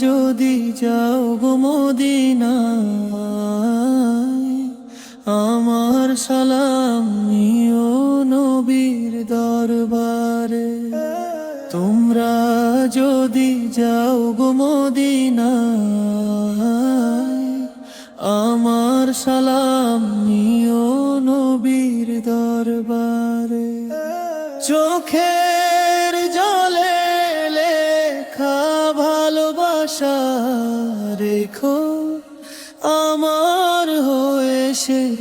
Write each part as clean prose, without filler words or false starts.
যদি যাও গো মদিনায়, আমার সালাম নিও নবীর দরবারে। তোমরা যদি যাও গো মদিনায়, আমার সালাম নিও নবীর দরবারে। চোখের জলে লেখা ভালোবাসা রেখো আমার হয়ে সেই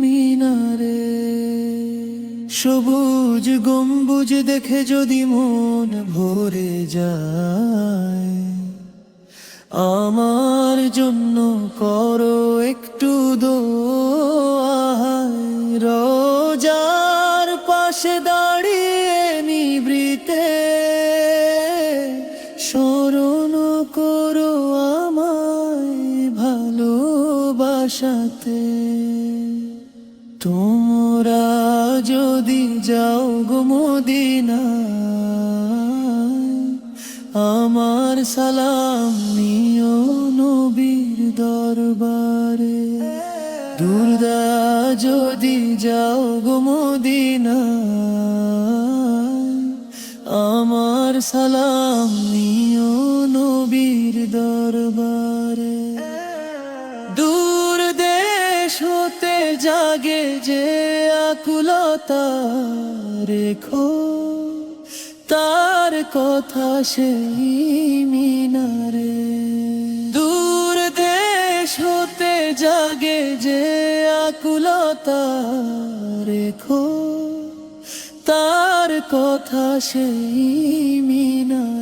মিনারে। সবুজ গম্বুজ দেখে যদি মন ভরে যায়, আমার জন্য করো একটু দোয়া। রোজার পাশে দাঁড়িয়ে নিভৃতে স্মরণ করো আমায় ভালোবাসাতে। তোমরা যদি যাও গো মদিনায়, আমার সালাম নিও নবীর দরবারে। দুর্দা যদি যাও গো মদিনায়, আমার সালাম নিও নবীর দরবারে। দূর দেশ হতে জাগে যে আকুলতা রেখো তার কথা সেই মিনারে। দূর দেশ হতে জাগে যে আকুলতা রেখো তার কথা সেই মিনারে।